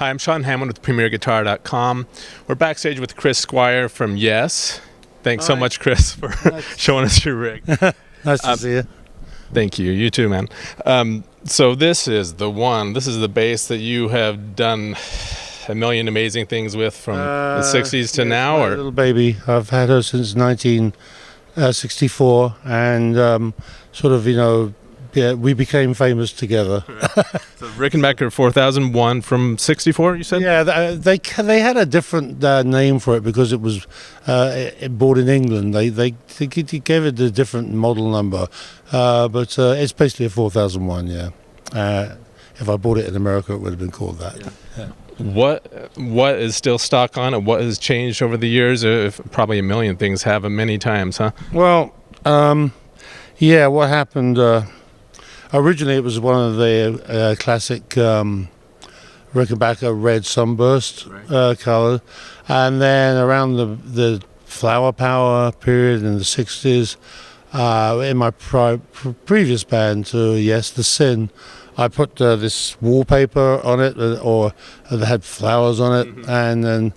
Hi, I'm Sean Hammond with PremierGuitar.com. We're backstage with Chris Squire from Yes. Thanks so much, Chris, for showing us your rig. Nice to see you. Thank you. You too, man. So this is the one. This is the bass that you have done a million amazing things with from the 60s to now? My little baby. I've had her since 1964, and we became famous together. So Rickenbacker 4001 from 64, you said? Yeah, they had a different name for it because it was bought in England. They gave it a different model number, but it's basically a 4001. Yeah. If I bought it in America, it would have been called that. Yeah. What is still stock on it? What has changed over the years? Probably a million things have many times, huh? Well, what happened? Originally, it was one of the classic Rickenbacker red sunburst color, and then around the Flower Power period in the 60s, in my previous band, Yes, the Sin, I put this wallpaper on it, or that had flowers on it, and then,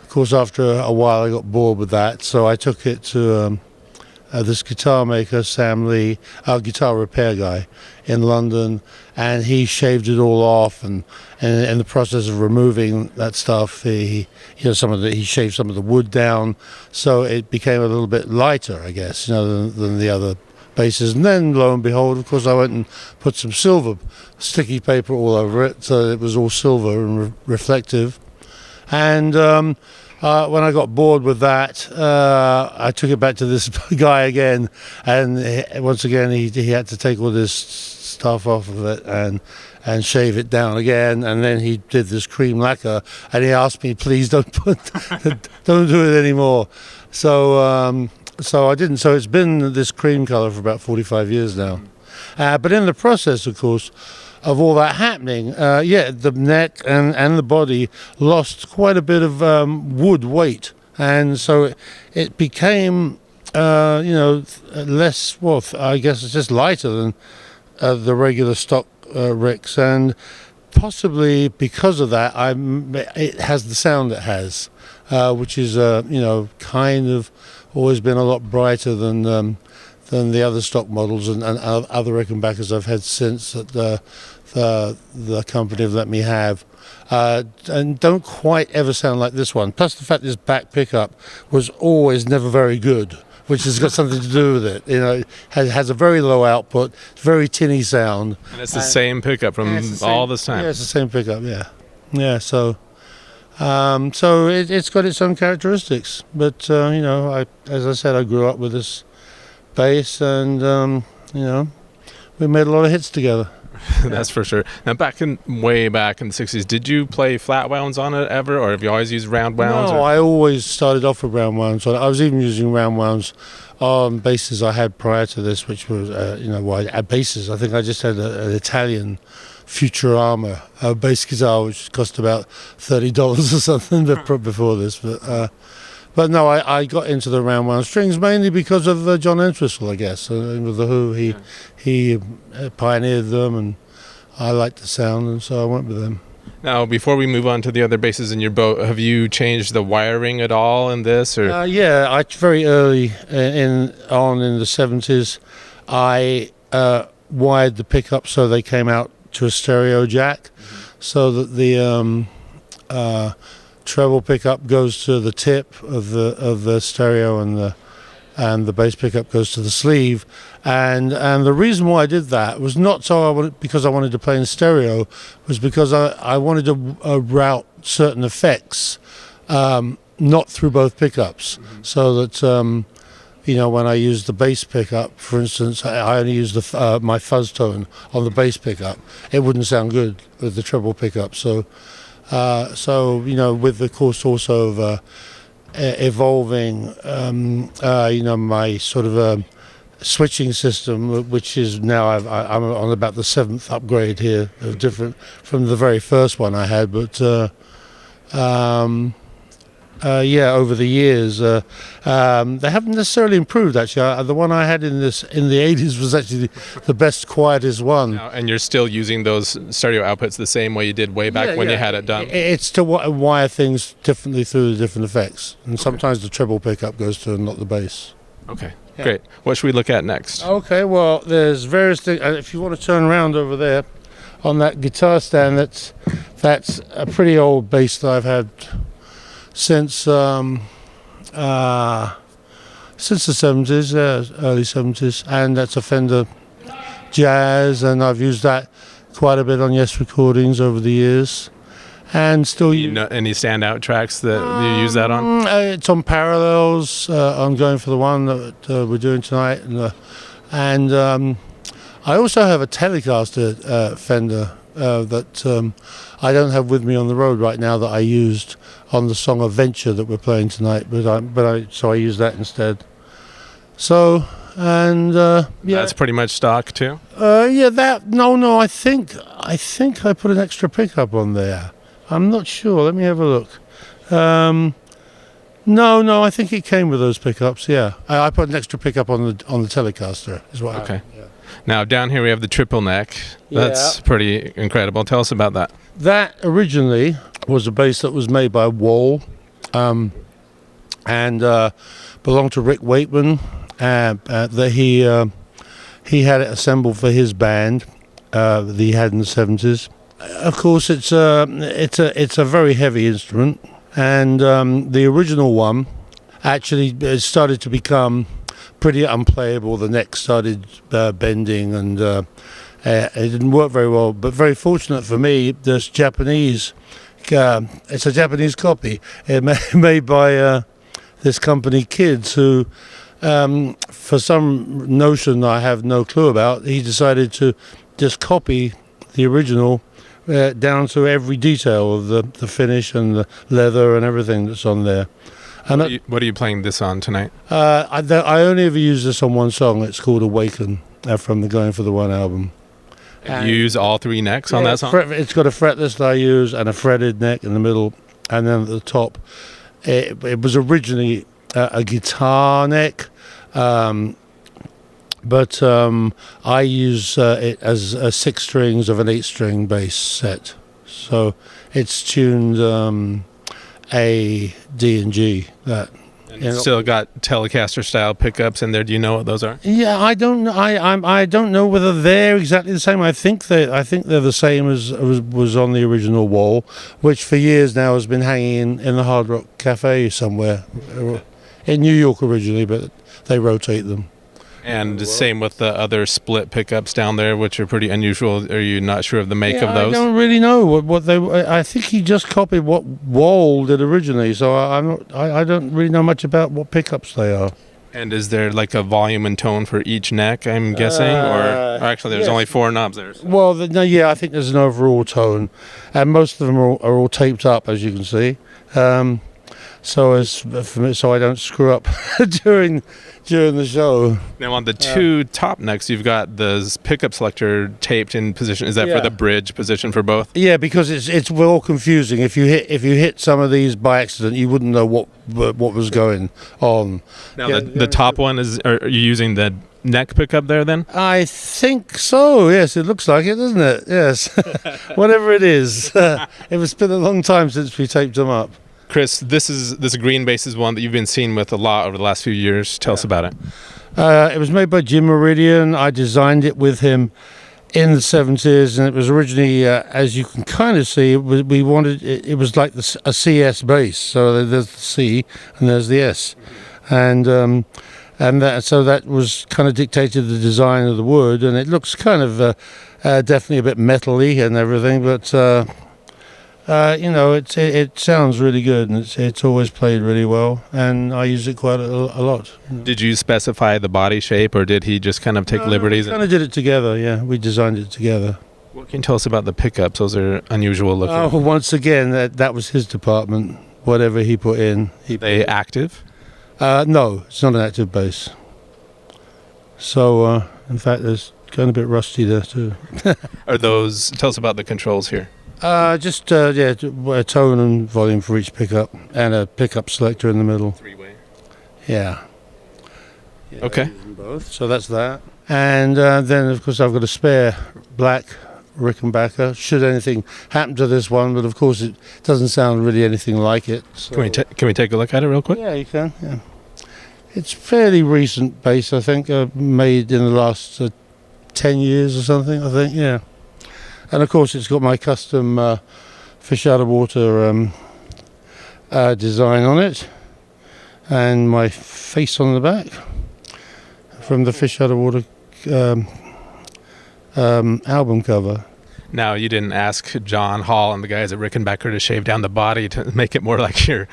of course, after a while, I got bored with that, so I took it to this guitar maker, Sam Lee, our guitar repair guy in London, and he shaved it all off, and in the process of removing that stuff, he shaved some of the wood down, so it became a little bit lighter, I guess, than the other basses. And then, lo and behold, of course, I went and put some silver sticky paper all over it, so it was all silver and reflective. And when I got bored with that, I took it back to this guy again, and once again he had to take all this stuff off of it and shave it down again, and then he did this cream lacquer, and he asked me, please don't do it anymore. So I didn't. So it's been this cream color for about 45 years now. But in the process, of course, of all that happening, the neck and the body lost quite a bit of wood weight, and so it became, less. Well, I guess it's just lighter than the regular stock Ricks, and possibly because of that, it has the sound it has, which is kind of always been a lot brighter than the other stock models and other Rickenbackers I've had since that the company have let me have, and don't quite ever sound like this one. Plus the fact this back pickup was always never very good, which has got something to do with it. It has a very low output, very tinny sound. And it's the same pickup from all this time. Yeah, it's the same pickup. Yeah. So it's got its own characteristics, but as I said, I grew up with this bass, and we made a lot of hits together. That's for sure. Now, way back in the 60s, did you play flat wounds on it ever, or have you always used round wounds? No, I always started off with round wounds. I was even using round wounds on basses I had prior to this, which was basses. I think I just had an Italian Futurama bass guitar, which cost about $30 or something before this. But no, I got into the round wound strings mainly because of John Entwistle, I guess. With the Who, he pioneered them, and I liked the sound, and so I went with them. Now, before we move on to the other basses in your boat, have you changed the wiring at all in this? Or? I very early in the 70s, I wired the pickup so they came out to a stereo jack, so that the treble pickup goes to the tip of the stereo, and the bass pickup goes to the sleeve, and the reason why I did that was not because I wanted to play in stereo, was because I wanted to route certain effects not through both pickups, so that when I use the bass pickup, for instance, I only use my fuzz tone on the bass pickup. It wouldn't sound good with the treble pickup, so with the course also of evolving, my sort of switching system, which is now I'm on about the 7th upgrade here, different from the very first one I had. But over the years. They haven't necessarily improved, actually. The one I had in the 80s was actually the best, quietest one. Now, and you're still using those stereo outputs the same way you did way back when you had it done? It's to wire things differently through the different effects. And sometimes the treble pickup goes to not the bass. Okay, great. What should we look at next? Okay, well, there's various things. If you want to turn around over there on that guitar stand, that's a pretty old bass that I've had since the 70s, early 70s, and that's a Fender Jazz, and I've used that quite a bit on Yes recordings over the years, and still. Any standout tracks that you use that on? It's on Parallels. I'm going for the one that we're doing tonight, and I also have a Telecaster Fender that I don't have with me on the road right now that I used on the song Adventure that we're playing tonight, so I use that instead. So, and that's pretty much stock too. No, I think I put an extra pickup on there. I'm not sure. Let me have a look. No, I think it came with those pickups. Yeah, I put an extra pickup on the Telecaster. Is what. Okay. Now down here we have the triple neck. That's pretty incredible. Tell us about that. That originally was a bass that was made by Howe, and belonged to Rick Wakeman. That he had it assembled for his band that he had in the 70s. Of course, it's a very heavy instrument, and the original one actually started to become pretty unplayable. The neck started bending, and it didn't work very well. But very fortunate for me, this Japanese, it's a Japanese copy made by this company Kids, who for some notion I have no clue about, he decided to just copy the original down to every detail of the finish and the leather and everything that's on there. And what are you playing this on tonight? I only ever use this on one song. It's called Awaken, from the Going for the One album. And you use all three necks on that song? It's got a fretless that I use and a fretted neck in the middle, and then at the top. It was originally a guitar neck, but I use it as 6 strings of an 8-string bass set. So it's tuned A, D, and G. And still got Telecaster style pickups in there. Do you know what those are? Yeah, I don't know. I don't know whether they're exactly the same. I think they're the same as was on the original wall, which for years now has been hanging in the Hard Rock Cafe somewhere in New York originally, but they rotate them. And the same with the other split pickups down there, which are pretty unusual. Are you not sure of the make of those? I don't really know what they. I think he just copied what Wall did originally, so I don't really know much about what pickups they are. And is there like a volume and tone for each neck, I'm guessing? Or actually, there's only 4 knobs there. So. Well, I think there's an overall tone, and most of them are all taped up, as you can see. So I don't screw up during the show. Now on the 2 top necks, you've got the pickup selector taped in position. Is that for the bridge position for both? Yeah, because it's well confusing. If you hit some of these by accident, you wouldn't know what was going on. Now the top one are you using the neck pickup there then? I think so. Yes, it looks like it, doesn't it? Yes, whatever it is. It's been a long time since we taped them up. Chris, this green bass is one that you've been seeing with a lot over the last few years. Tell us about it. It was made by Jim Meridian. I designed it with him in the 70s, and it was originally, as you can kind of see, it was like a CS bass. So there's the C and there's the S, and that was kind of dictated the design of the wood, and it looks kind of definitely a bit metal-y and everything, but. It sounds really good, and it's always played really well, and I use it quite a lot. Did you specify the body shape, or did he just kind of take liberties? We kind of did it together, yeah. We designed it together. What can you tell us about the pickups? Those are unusual looking. Oh, once again, that was his department. Whatever he put in. Are they active? No, it's not an active bass. So, in fact, there's kind of a bit rusty there too. Tell us about the controls here. A tone and volume for each pickup, and a pickup selector in the middle. 3-way. Yeah. Okay. Using both. So that's that. And then, of course, I've got a spare black Rickenbacker. Should anything happen to this one, but of course it doesn't sound really anything like it. So. Can we take a look at it real quick? Yeah, you can. Yeah. It's fairly recent bass, I think, made in the last 10 years or something, I think, yeah. And of course it's got my custom fish out of water design on it, and my face on the back from the fish out of water album cover. Now, you didn't ask John Hall and the guys at Rickenbacker to shave down the body to make it more like your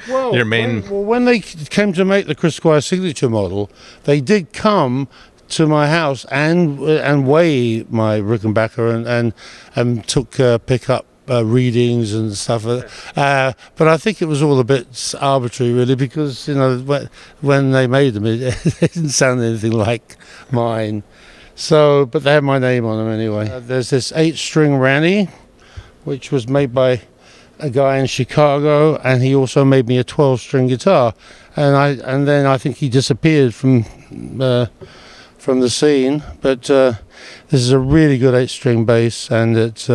main... When they came to make the Chris Squire signature model, they did come to my house and weigh my Rickenbacker and took pickup readings and stuff. But I think it was all a bit arbitrary, really, because when they made them, it didn't sound anything like mine. So, but they have my name on them anyway. There's this 8-string Ranny, which was made by a guy in Chicago, and he also made me a 12-string guitar. And then I think he disappeared from the scene. But this is a really good 8-string bass, and it's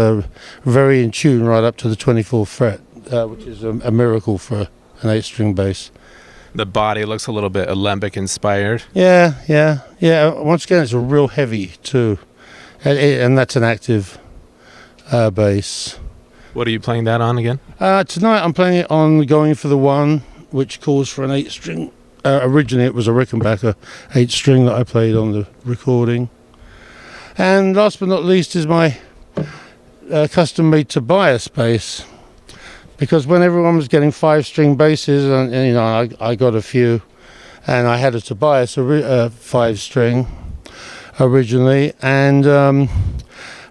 very in tune right up to the 24th fret, which is a miracle for an 8-string bass. The body looks a little bit alembic inspired. Yeah. Once again, it's a real heavy too, and that's an active bass. What are you playing that on again? Tonight I'm playing it on Going for the One, which calls for an 8-string. Originally it was a Rickenbacker 8-string that I played on the recording. And last but not least is my custom-made Tobias bass. Because when everyone was getting 5-string basses, and I got a few, and I had a Tobias 5-string originally, and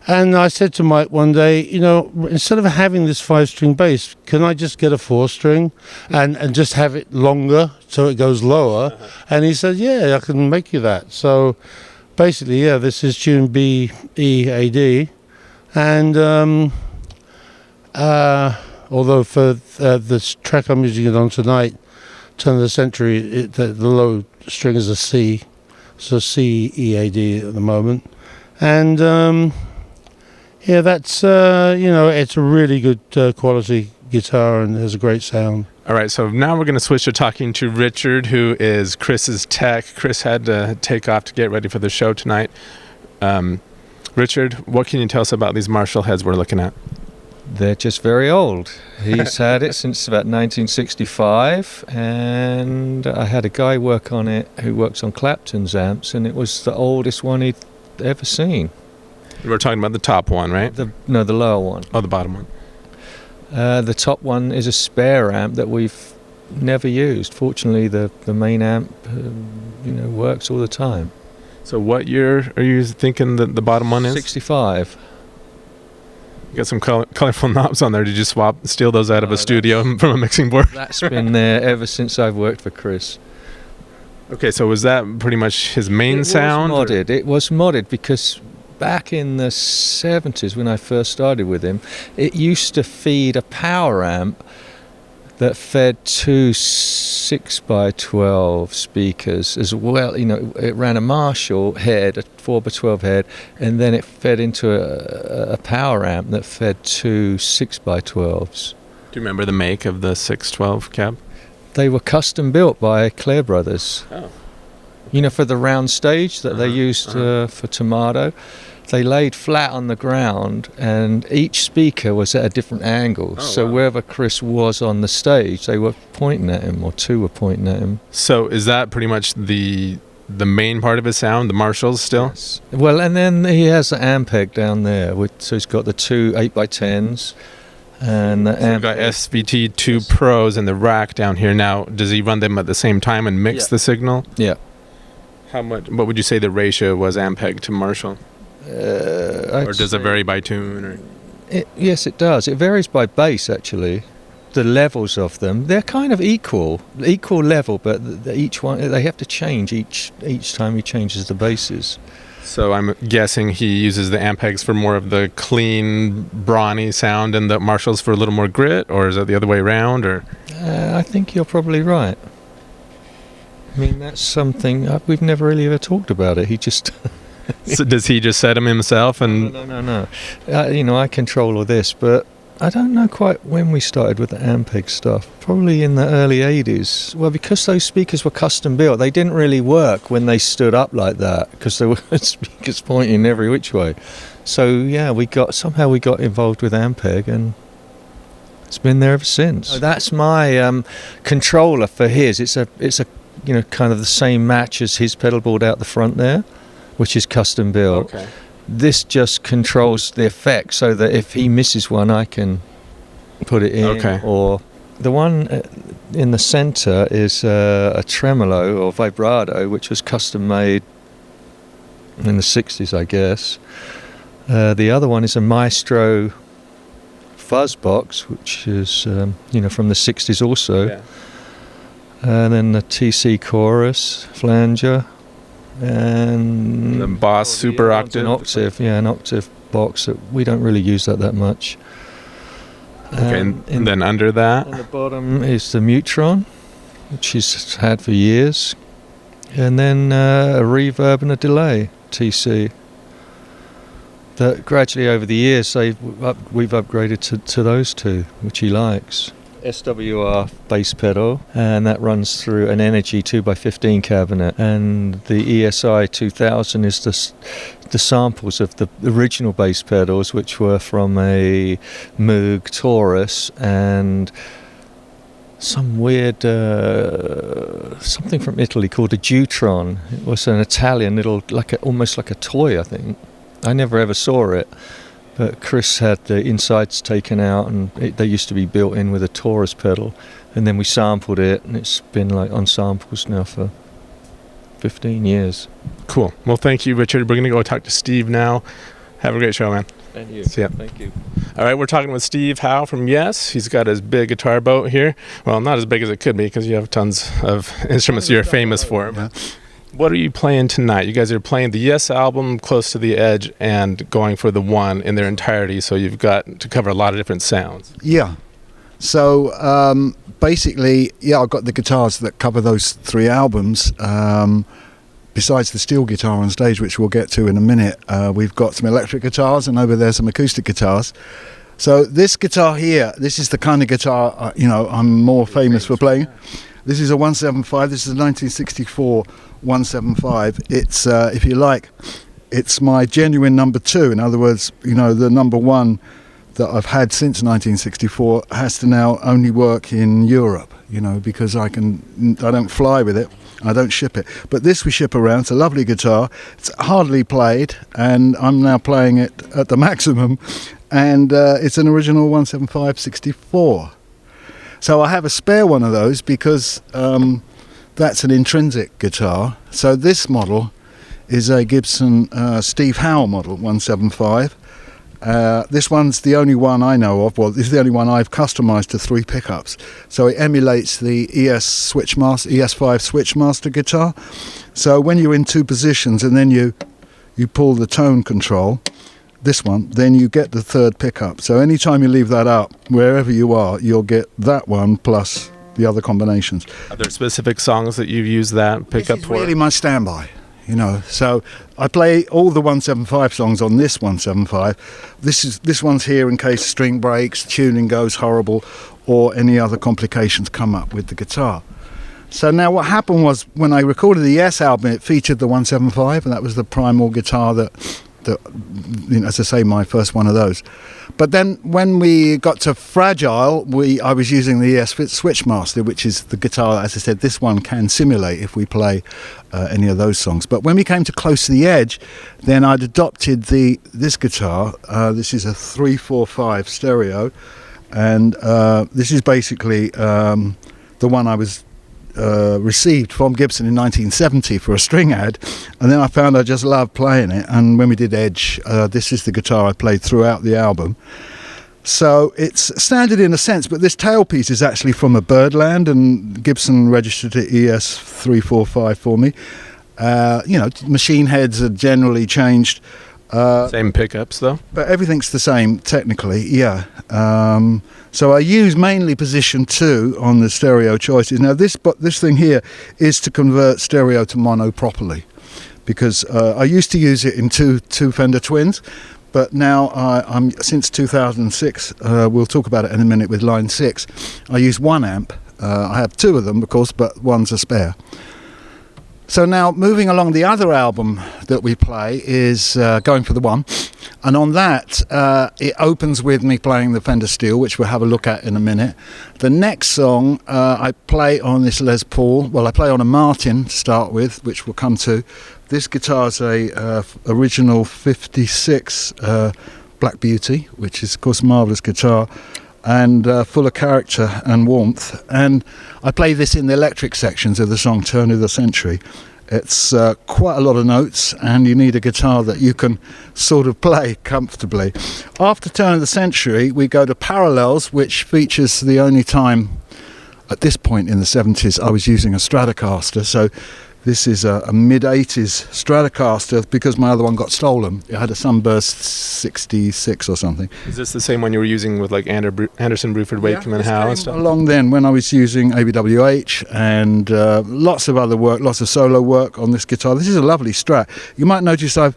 I said to Mike one day, instead of having this 5-string bass, can I just get a 4-string and just have it longer so it goes lower? Uh-huh. And he said, yeah, I can make you that. So basically, yeah, this is tune B, E, A, D, and although for this track I'm using it on tonight, Turn of the Century, the low string is a C, so C, E, A, D at the moment. And that's, it's a really good quality guitar and has a great sound. All right, so now we're going to switch to talking to Richard, who is Chris's tech. Chris had to take off to get ready for the show tonight. Richard, what can you tell us about these Marshall heads we're looking at? They're just very old. He's had it since about 1965, and I had a guy work on it who works on Clapton's amps, and it was the oldest one he'd ever seen. We're talking about the top one, right? The lower one. Oh, the bottom one. The top one is a spare amp that we've never used. Fortunately, the main amp, works all the time. So what year are you thinking that the bottom one is? 65. You got some colorful knobs on there. Did you steal those out of a studio from a mixing board? That's been there ever since I've worked for Chris. Okay, so was that pretty much his main sound? It was modded because back in the 70s when I first started with him, it used to feed a power amp that fed two 6x12 speakers as well. It ran a Marshall head, a 4x12 head, and then it fed into a power amp that fed two 6x12s. Do you remember the make of the 612 cab? They were custom built by Clare Brothers. Oh. For the round stage that they used for Tomato. They laid flat on the ground, and each speaker was at a different angle. Wherever Chris was on the stage, they were pointing at him, or two were pointing at him. So is that pretty much the main part of his sound, the Marshalls still? Yes. Well, and then he has the Ampeg down there, so he's got the two 8x10s. And the so you've got SVT2 Pros in the rack down here. Now, does he run them at the same time and mix the signal? Yeah. How much? What would you say the ratio was, Ampeg to Marshall? Or does it vary by tune? Yes, it does. It varies by bass, actually. The levels of them, they're kind of equal level, but each one, they have to change each time he changes the basses. So I'm guessing he uses the Ampegs for more of the clean, brawny sound and the Marshalls for a little more grit, or is it the other way around? Or I think you're probably right. I mean, that's something we've never really ever talked about it. He just... So does he just set them himself? And No. I control all this, but I don't know quite when we started with the Ampeg stuff. Probably in the early 80s. Well, because those speakers were custom built, they didn't really work when they stood up like that, because there were speakers pointing every which way. So yeah, we got involved with Ampeg, and it's been there ever since. So that's my controller for his. It's a kind of the same match as his pedal board out the front there, which is custom built. Okay. This just controls the effect so that if he misses one, I can put it in. Okay. Or the one in the center is a tremolo or vibrato, which was custom made in the 60s, I guess. The other one is a Maestro fuzz box, which is from the 60s also. Yeah. And then the TC chorus flanger. And the Boss Super Octave. An octave box that we don't really use that much. Okay, and then under that? On the bottom is the Mutron, which he's had for years. And then a reverb and a delay, TC. That gradually over the years we've upgraded to those two, which he likes. SWR bass pedal, and that runs through an Energy 2x15 cabinet, and the ESI 2000 is the samples of the original bass pedals, which were from a Moog Taurus and some weird something from Italy called a Deutron. It was an Italian little, almost like a toy, I think. I never ever saw it. But Chris had the insides taken out, and they used to be built in with a Taurus pedal, and then we sampled it, and it's been on samples now for 15 years. Cool. Well, thank you, Richard. We're going to go talk to Steve now. Have a great show, man. And you. See ya. Thank you. All right, we're talking with Steve Howe from Yes. He's got his big guitar boat here. Well, not as big as it could be, because you have tons of instruments you're famous for. Yeah. What are you playing tonight? You guys are playing the Yes album, Close to the Edge, and going for the one in their entirety, so you've got to cover a lot of different sounds. Yeah. So basically, I've got the guitars that cover those three albums. Besides the steel guitar on stage, which we'll get to in a minute, we've got some electric guitars, and over there some acoustic guitars. So this guitar here, this is the kind of guitar I'm more famous for playing. This is a 175. This is a 1964 175. It's, if you like, it's my genuine number two. In other words, the number one that I've had since 1964 has to now only work in Europe, because I don't fly with it. I don't ship it. But this we ship around. It's a lovely guitar. It's hardly played, and I'm now playing it at the maximum. And it's an original 175-64. So I have a spare one of those because that's an intrinsic guitar. So this model is a Gibson Steve Howe model 175. This one's the only one I know of. Well, this is the only one I've customized to 3 pickups. So it emulates the ES5 Switchmaster guitar. So when you're in 2 positions and then you pull the tone control, this one, then you get the 3rd pickup. So anytime you leave that up, wherever you are, you'll get that one plus the other combinations. Are there specific songs that you've used that pickup for? This is really my standby. So I play all the 175 songs on this 175. This one's here in case string breaks, tuning goes horrible, or any other complications come up with the guitar. So now what happened was, when I recorded the Yes album, it featured the 175, and that was the primal guitar that as I say, my first one of those. But then when we got to Fragile, I was using the ES Switchmaster, which is the guitar, as I said, this one can simulate if we play any of those songs. But when we came to Close to the Edge, then I'd adopted this guitar. This is a 345 stereo, and this is basically the one I was received from Gibson in 1970 for a string ad, and then I found I just loved playing it. And when we did Edge, this is the guitar I played throughout the album. So it's standard in a sense, but this tailpiece is actually from a Birdland, and Gibson registered it ES345 for me. Machine heads are generally changed. Same pickups though. But everything's the same technically, yeah. So I use mainly position 2 on the stereo choices. Now this thing here is to convert stereo to mono properly, because I used to use it in two Fender Twins, but now I'm since 2006. We'll talk about it in a minute with line 6. I use 1 amp. I have 2 of them, of course, but one's a spare. So now moving along, the other album that we play is Going for the One, and on that it opens with me playing the Fender Steel, which we'll have a look at in a minute. The next song I play on this Les Paul. Well, I play on a Martin to start with, which we'll come to. This guitar's a original 56 Black Beauty, which is of course a marvellous guitar, and full of character and warmth. And I play this in the electric sections of the song Turn of the Century. It's quite a lot of notes, and you need a guitar that you can sort of play comfortably. After Turn of the Century, we go to Parallels, which features the only time at this point in the 70s I was using a Stratocaster. So this is a mid-80s Stratocaster, because my other one got stolen. It had a Sunburst 66 or something. Is this the same one you were using with like Anderson, Bruford, Wakeman, and Howe and stuff? Along then, when I was using ABWH and lots of other work, lots of solo work on this guitar. This is a lovely Strat. You might notice I've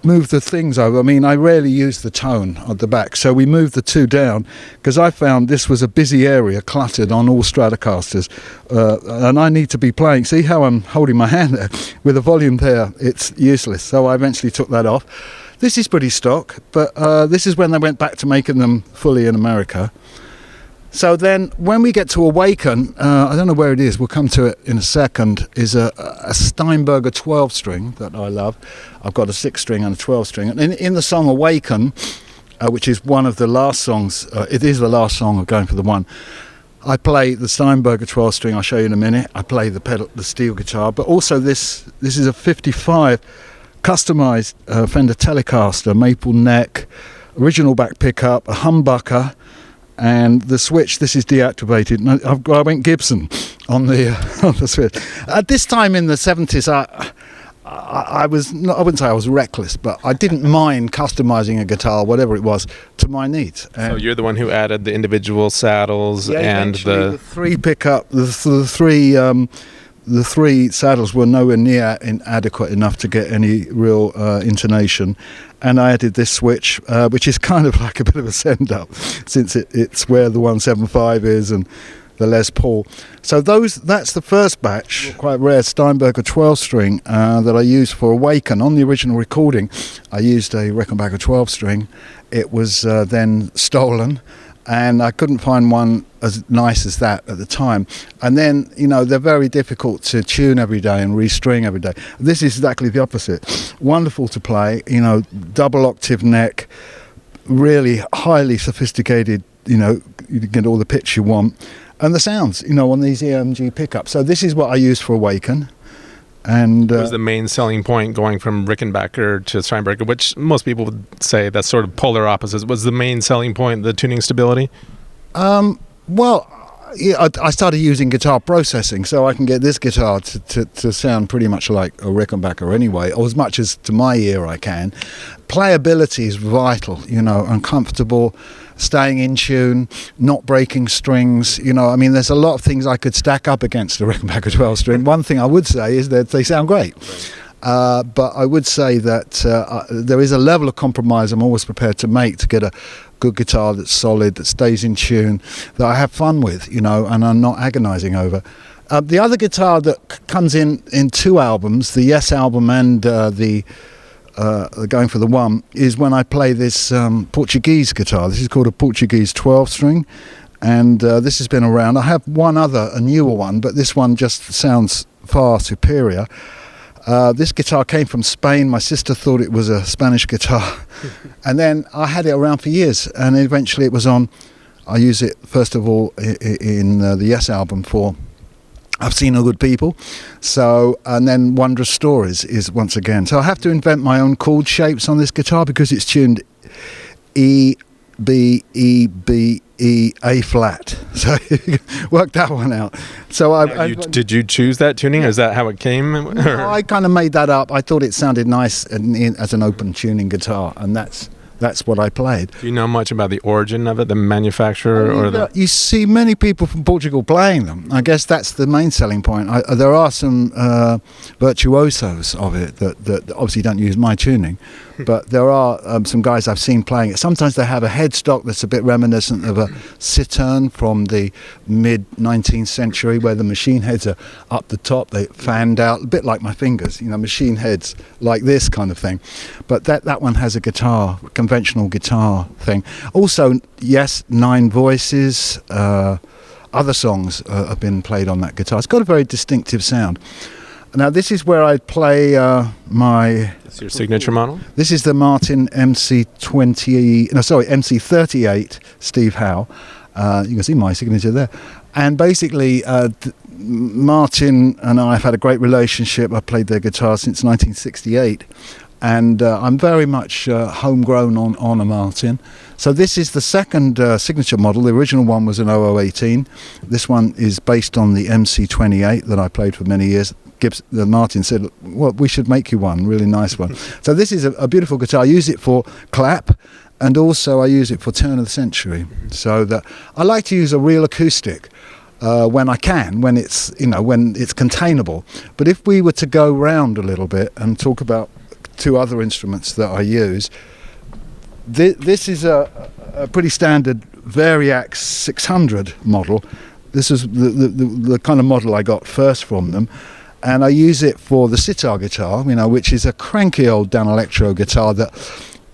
move the things over. I mean, I rarely use the tone at the back, so we moved the 2 down because I found this was a busy area, cluttered on all Stratocasters, and I need to be playing. See how I'm holding my hand there? With the volume there, it's useless, so I eventually took that off. This is pretty stock, but this is when they went back to making them fully in America. So then when we get to Awaken, I don't know where it is, we'll come to it in a second, is a Steinberger 12 string that I love. I've got a 6 string and a 12 string. And in the song Awaken, which is one of the last songs, it is the last song of Going for the One, I play the Steinberger 12 string, I'll show you in a minute. I play the steel guitar, but also this is a 55 customized Fender Telecaster, maple neck, original back pickup, a humbucker, and the switch. This is deactivated. I went Gibson on the switch. At this time in the 70s, I wouldn't say I was reckless, but I didn't mind customizing a guitar, whatever it was, to my needs. So you're the one who added the individual saddles and the 3 pickup, the 3 saddles were nowhere near adequate enough to get any real intonation, and I added this switch, which is kind of like a bit of a send-up, since it's where the 175 is and the Les Paul. So that's the first batch, quite rare Steinberger 12 string that I used for Awaken. On the original recording, I used a Rickenbacker 12 string. It was then stolen, and I couldn't find one as nice as that at the time. And then, they're very difficult to tune every day and restring every day. This is exactly the opposite. Wonderful to play, double octave neck, really highly sophisticated, you get all the pitch you want. And the sounds, on these EMG pickups. So this is what I use for Awaken. And what was the main selling point going from Rickenbacker to Steinberger, which most people would say that's sort of polar opposites? Was the main selling point the tuning stability? Well, yeah, I started using guitar processing, so I can get this guitar to sound pretty much like a Rickenbacker anyway, or as much as to my ear I can. Playability is vital, and comfortable, staying in tune, not breaking strings. There's a lot of things I could stack up against a Rickenbacker 12 string. One thing I would say is that they sound great. But I would say that there is a level of compromise I'm always prepared to make to get a good guitar that's solid, that stays in tune, that I have fun with, and I'm not agonizing over. The other guitar that comes in 2 albums, the Yes album and the Going for the One, is when I play this Portuguese guitar. This is called a Portuguese 12 string, and this has been around. I have one other, a newer one, but this one just sounds far superior. This guitar came from Spain. My sister thought it was a Spanish guitar. And then I had it around for years, and eventually it was on. I use it, first of all, in the Yes album for I've Seen No Good People. So, and then Wondrous Stories is once again. So I have to invent my own chord shapes on this guitar because it's tuned E, B, E, B, E, A flat. So work that one out. So did you choose that tuning? Is that how it came? No, I kind of made that up. I thought it sounded nice as an open tuning guitar, and that's what I played. Do you know much about the origin of it, the manufacturer, You see many people from Portugal playing them. I guess that's the main selling point. There are some virtuosos of it that obviously don't use my tuning, but there are some guys I've seen playing it. Sometimes they have a headstock that's a bit reminiscent of a cittern from the mid-19th century, where the machine heads are up the top, they fanned out, a bit like my fingers, machine heads like this kind of thing. But that one has a guitar, conventional guitar thing. Also, yes, 9 voices. Other songs have been played on that guitar. It's got a very distinctive sound. Now, this is where I play my... That's your signature model? This is the Martin MC38 Steve Howe. You can see my signature there. And basically, Martin and I have had a great relationship. I've played their guitar since 1968. And I'm very much homegrown on a Martin. So this is the second signature model. The original one was an 0018. This one is based on the MC28 that I played for many years. The Martin said, well, we should make you one, really nice one. So this is a beautiful guitar. I use it for clap, and also I use it for turn of the century. So that I like to use a real acoustic when I can, when it's containable. But if we were to go round a little bit and talk about 2 other instruments that I use, this is a pretty standard Variax 600 model. This is the kind of model I got first from them. And I use it for the sitar guitar, which is a cranky old Dan Electro guitar that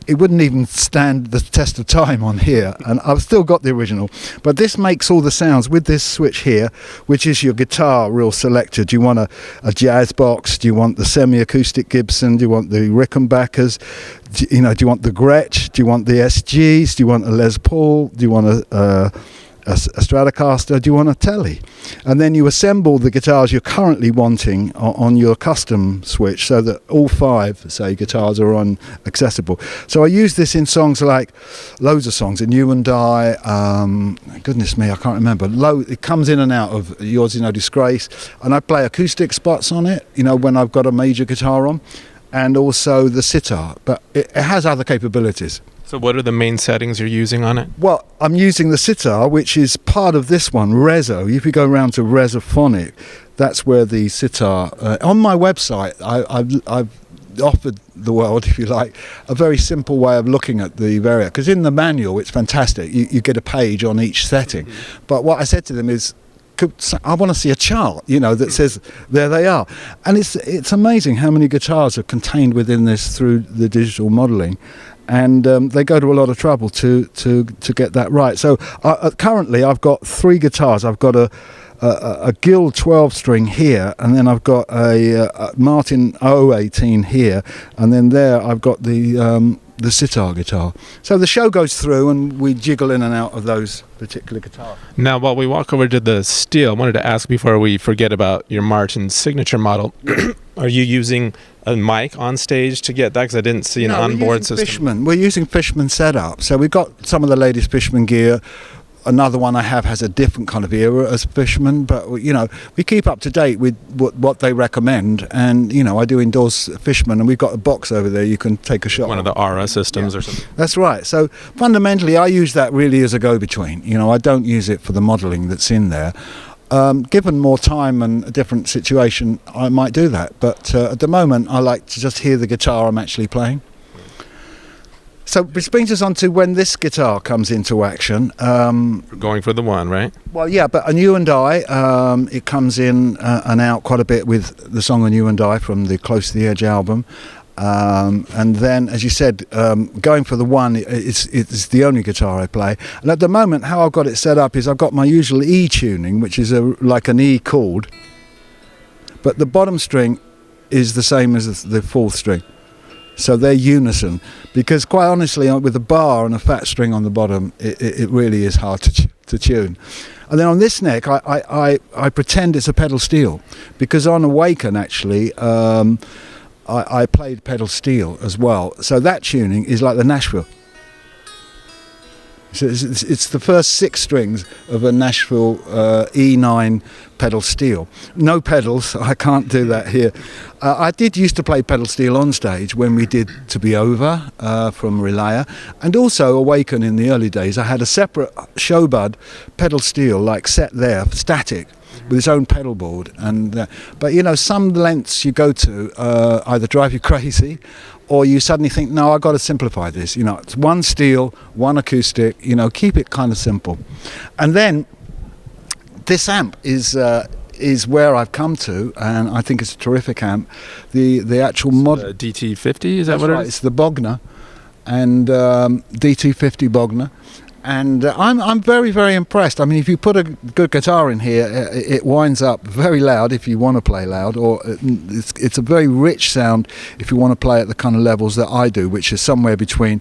it wouldn't even stand the test of time on here. And I've still got the original. But this makes all the sounds with this switch here, which is your guitar real selector. Do you want a jazz box? Do you want the semi-acoustic Gibson? Do you want the Rickenbackers? Do you want the Gretsch? Do you want the SGs? Do you want a Les Paul? Do you want a Stratocaster? Do you want a Tele? And then you assemble the guitars you're currently wanting on your custom switch, so that all 5, say, guitars are accessible. So I use this in songs like loads of songs, in You and I, goodness me, I can't remember. It comes in and out of Yours Is No Disgrace, and I play acoustic spots on it, when I've got a major guitar on, and also the sitar, but it has other capabilities. So what are the main settings you're using on it? Well, I'm using the sitar, which is part of this one, Rezo. If you go around to Rezophonic, that's where the sitar... on my website, I've offered the world, if you like, a very simple way of looking at the Variax. Because in the manual, it's fantastic. You get a page on each setting. Mm-hmm. But what I said to them is, I want to see a chart, that says, there they are. And it's amazing how many guitars are contained within this through the digital modelling. And they go to a lot of trouble to get that right. So currently I've got 3 guitars. I've got a Guild 12-string here, and then I've got a Martin 018 here, and then there I've got the sitar guitar. So the show goes through and we jiggle in and out of those particular guitars. Now, while we walk over to the steel, I wanted to ask before we forget about your Martin signature model, are you using a mic on stage to get that? Because I didn't see an onboard system. Fishman. We're using Fishman setup. So we've got some of the latest Fishman gear. Another one I have has a different kind of era as Fishman, but we keep up to date with what they recommend, and I do endorse Fishman, and we've got a box over there you can take a shot. One of the Aura systems or something. That's right. So fundamentally, I use that really as a go-between. I don't use it for the modelling that's in there. Given more time and a different situation, I might do that, but at the moment, I like to just hear the guitar I'm actually playing. So which brings us on to when this guitar comes into action. Going for the one, right? Well, yeah, but on You and I, it comes in and out quite a bit with the song On You and I from the Close to the Edge album. And then, as you said, going for the one, it's the only guitar I play. And at the moment, how I've got it set up is I've got my usual E tuning, which is like an E chord. But the bottom string is the same as the 4th string. So they're unison, because quite honestly, with a bar and a fat string on the bottom, it really is hard to tune. And then on this neck, I pretend it's a pedal steel, because on Awaken actually, I played pedal steel as well. So that tuning is like the Nashville. So it's the first 6 strings of a Nashville E9 pedal steel. No pedals, I can't do that here. I did used to play pedal steel on stage when we did To Be Over from Relaya, and also Awaken in the early days. I had a separate Showbud pedal steel, like set there, static, with its own pedal board. But you know, some lengths you go to either drive you crazy, or you suddenly think, no, I've got to simplify this. You know, it's one steel, one acoustic, you know, keep it kind of simple. And then this amp is where I've come to, and I think it's a terrific amp. The actual model... DT50, is that what it is? It's the Bogner, and DT50 Bogner. And I'm very, very impressed. I mean, if you put a good guitar in here, it winds up very loud if you want to play loud, or it's a very rich sound if you want to play at the kind of levels that I do, which is somewhere between,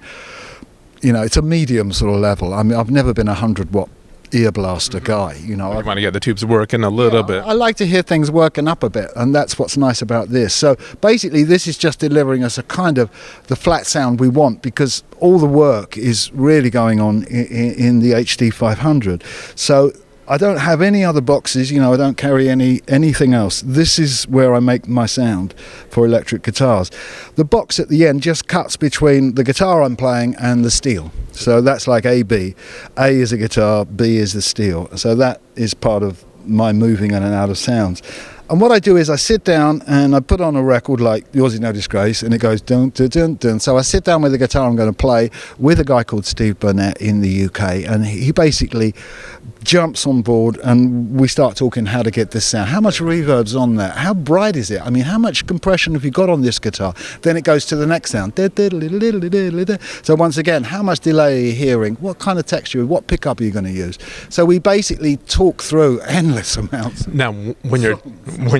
you know, it's a medium sort of level. I mean, I've never been a 100-watt ear blaster guy, you know. You want to get the tubes working a little bit. I like to hear things working up a bit, and that's what's nice about this. So basically this is just delivering us a kind of the flat sound we want, because all the work is really going on in the HD 500. So I don't have any other boxes, you know, I don't carry anything else. This is where I make my sound for electric guitars. The box at the end just cuts between the guitar I'm playing and the steel. So that's like A, B. A is a guitar, B is the steel. So that is part of my moving in and out of sounds. And what I do is I sit down and I put on a record like Yours Is No Disgrace, and it goes dun dun dun dun. So I sit down with the guitar I'm going to play with a guy called Steve Burnett in the UK, and he basically jumps on board and we start talking how to get this sound. How much reverb's on that? How bright is it? I mean, how much compression have you got on this guitar? Then it goes to the next sound. So once again, how much delay are you hearing? What kind of texture? What pickup are you going to use? So we basically talk through endless amounts. Now, when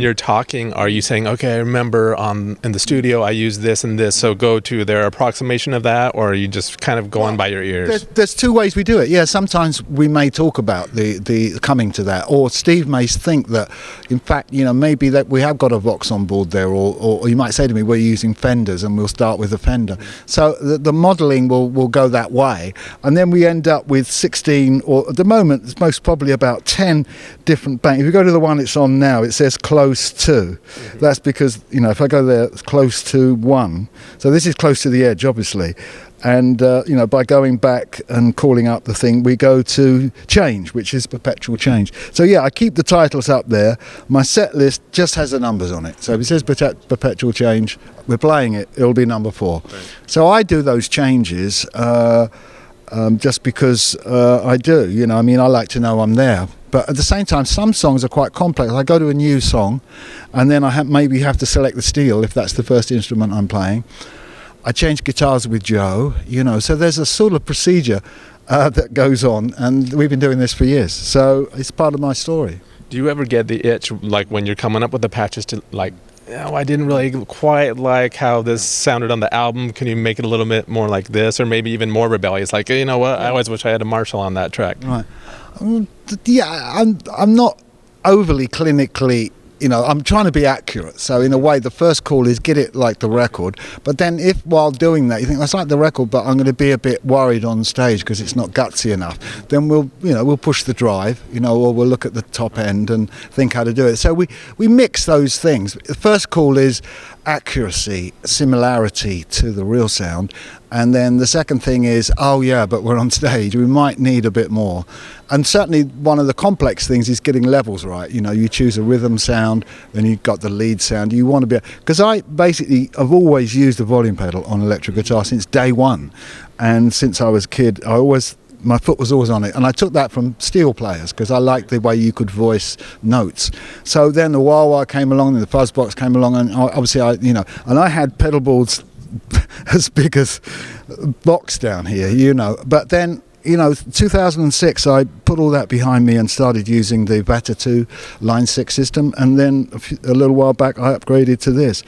you're talking, are you saying, okay, I remember in the studio I used this and this, so go to their approximation of that, or are you just kind of going by your ears? There's 2 ways we do it. Yeah, sometimes we may talk about the coming to that, or Steve may think that, in fact, you know, maybe that we have got a Vox on board there, or you might say to me, we're using Fenders, and we'll start with a Fender. So the modelling will go that way, and then we end up with 16, or at the moment, it's most probably about 10 different banks. If you go to the one it's on now, it says close to. That's because, you know, if I go there, it's close to 1. So this is close to the edge, obviously. And, you know, by going back and calling up the thing, we go to change, which is perpetual change. So, yeah, I keep the titles up there. My set list just has the numbers on it. So if it says perpetual change, we're playing it, it'll be number 4. Right. So I do those changes just because I do. You know, I mean, I like to know I'm there. But at the same time, some songs are quite complex. I go to a new song, and then I maybe have to select the steel if that's the first instrument I'm playing. I change guitars with Joe, you know, so there's a sort of procedure that goes on, and we've been doing this for years, so it's part of my story. Do you ever get the itch, like when you're coming up with the patches, to like, oh, I didn't really quite like how this sounded on the album, can you make it a little bit more like this, or maybe even more rebellious, like, you know what, I always wish I had a Marshall on that track? Right. Yeah, I'm not overly clinically, you know, I'm trying to be accurate. So in a way, the first call is get it like the record. But then if while doing that, you think that's like the record, but I'm going to be a bit worried on stage because it's not gutsy enough, then we'll push the drive, you know, or we'll look at the top end and think how to do it. So we mix those things. The first call is accuracy, similarity to the real sound. And then the second thing is, oh yeah, but we're on stage, we might need a bit more. And certainly one of the complex things is getting levels right. You know, you choose a rhythm sound, then you've got the lead sound. You want to be, because I basically have always used a volume pedal on electric guitar since day one. And since I was a kid, my foot was always on it, and I took that from steel players because I liked the way you could voice notes. So then the wah-wah came along, and the fuzz box came along, and obviously I had pedal boards as big as box down here, you know. But then, you know, 2006, I put all that behind me and started using the Vata 2 Line 6 system, and then a little while back I upgraded to this.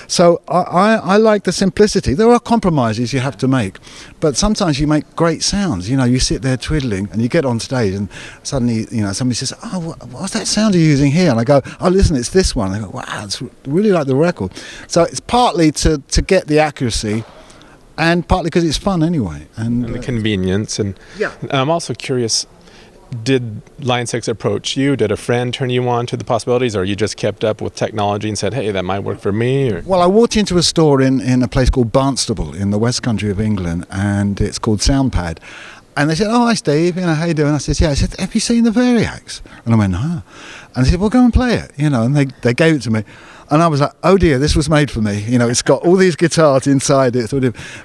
So I like the simplicity. There are compromises you have to make, but sometimes you make great sounds. You know, you sit there twiddling and you get on stage and suddenly, you know, somebody says, oh, what's that sound you're using here? And I go, oh, listen, it's this one. And I go, wow, it's really like the record. So it's partly to get the accuracy, and partly because it's fun anyway. And the convenience. And I'm also curious, did Line 6 approach you? Did a friend turn you on to the possibilities, or you just kept up with technology and said, hey, that might work for me? Or? Well, I walked into a store in a place called Barnstable in the West Country of England, and it's called Soundpad. And they said, oh, hi, Steve, how you doing? I said, yeah. I said, have you seen the Variax? And I went, huh. And they said, well, go and play it, and they gave it to me. And I was like, oh dear, this was made for me. It's got all these guitars inside it.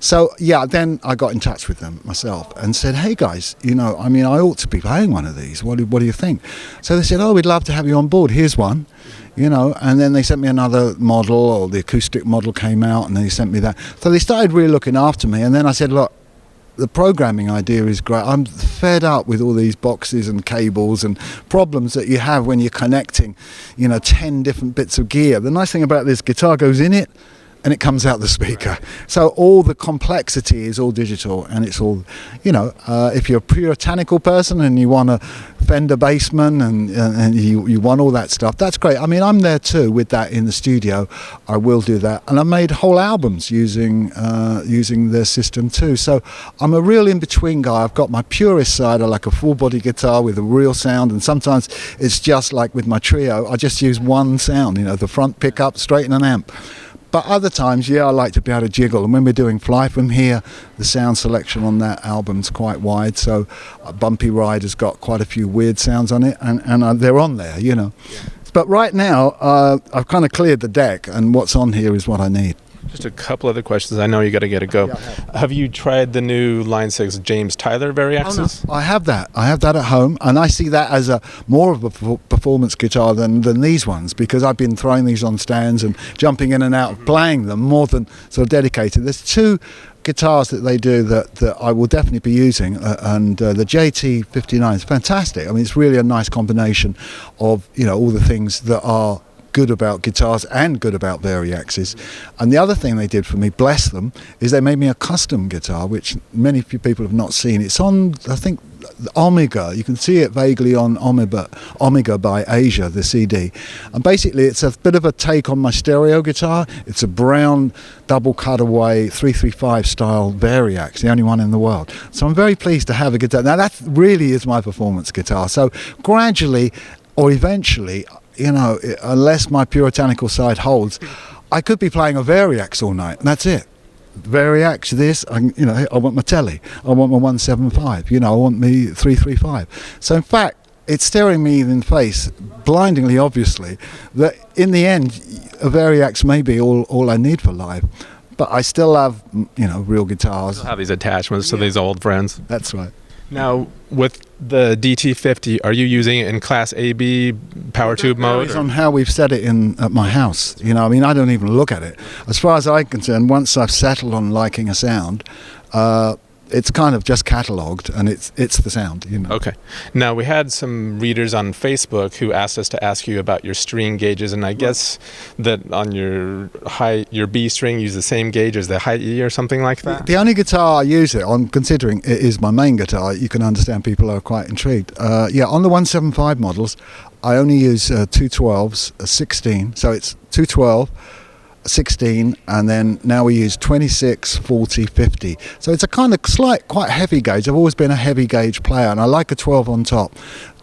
So, then I got in touch with them myself and said, hey guys, I ought to be playing one of these. What do you think? So they said, oh, we'd love to have you on board. Here's one. And then they sent me another model, or the acoustic model came out, and they sent me that. So they started really looking after me. And then I said, look, the programming idea is great. I'm fed up with all these boxes and cables and problems that you have when you're connecting, 10 different bits of gear. The nice thing about this guitar goes in it and it comes out the speaker. So all the complexity is all digital, and it's all, if you're a puritanical person and you want a Fender Bassman and you want all that stuff, that's great. I'm there too with that in the studio. I will do that. And I made whole albums using their system too. So I'm a real in-between guy. I've got my purist side. I like a full-body guitar with a real sound, and sometimes it's just like with my trio, I just use one sound, the front pickup straight in an amp. But other times, I like to be able to jiggle. And when we're doing Fly From Here, the sound selection on that album's quite wide. So Bumpy Ride has got quite a few weird sounds on it, and they're on there, Yeah. But right now, I've kind of cleared the deck, and what's on here is what I need. Just a couple other questions. I know you got to get a go. Have you tried the new Line 6 James Tyler Variaxes? Oh, no. I have that at home, and I see that as more of a performance guitar than these ones, because I've been throwing these on stands and jumping in and out of playing them more than sort of dedicated. There's two guitars that they do that I will definitely be using, and the JT59 is fantastic. It's really a nice combination of all the things that are good about guitars and good about Variaxes. And the other thing they did for me, bless them, is they made me a custom guitar, which many people have not seen. It's on, I think, Omega. You can see it vaguely on Omega by Asia, the CD. And basically it's a bit of a take on my stereo guitar. It's a brown double cutaway 335 style Variax, the only one in the world. So I'm very pleased to have a guitar. Now that really is my performance guitar. So gradually or eventually, unless my puritanical side holds, I could be playing a Variax all night, and that's it. Variax, this, I want my telly, I want my 175, I want me 335. So in fact, it's staring me in the face, blindingly obviously, that in the end, a Variax may be all I need for live. But I still have, real guitars. Still have these attachments to these old friends. That's right. Now, with the DT50, are you using it in Class AB power tube mode? It's on how we've set it in at my house. I don't even look at it. As far as I'm concerned, once I've settled on liking a sound, it's kind of just catalogued, and it's the sound. Okay. Now, we had some readers on Facebook who asked us to ask you about your string gauges, and I guess that on your B string, use the same gauge as the high E or something like that? The only guitar I use it on, considering it is my main guitar, you can understand people are quite intrigued. On the 175 models, I only use 212s, a 16, so it's 212, 16, and then now we use 26, 40, 50. So it's a kind of quite heavy gauge. I've always been a heavy gauge player, and I like a 12 on top,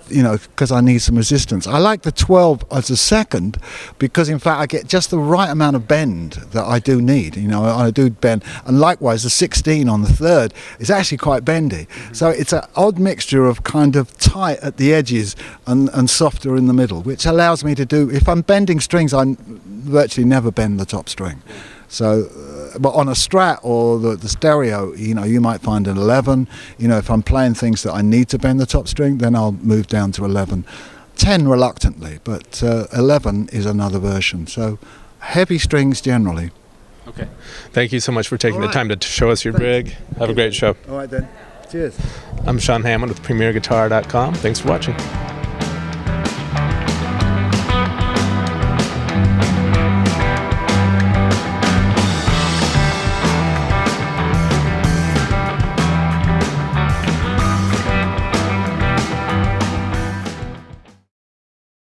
because I need some resistance. I like the 12 as a second because, in fact, I get just the right amount of bend that I do need. I do bend. And likewise, the 16 on the third is actually quite bendy. So it's an odd mixture of kind of tight at the edges and softer in the middle, which allows me to do, if I'm bending strings, I virtually never bend the top string. So, but on a Strat or the stereo, you might find an 11. If I'm playing things that I need to bend the top string, then I'll move down to 11. 10 reluctantly, but 11 is another version. So, heavy strings generally. Okay. Thank you so much for taking the time to show us your rig. Have a great show. All right then. Cheers. I'm Sean Hammond with PremierGuitar.com. Thanks for watching.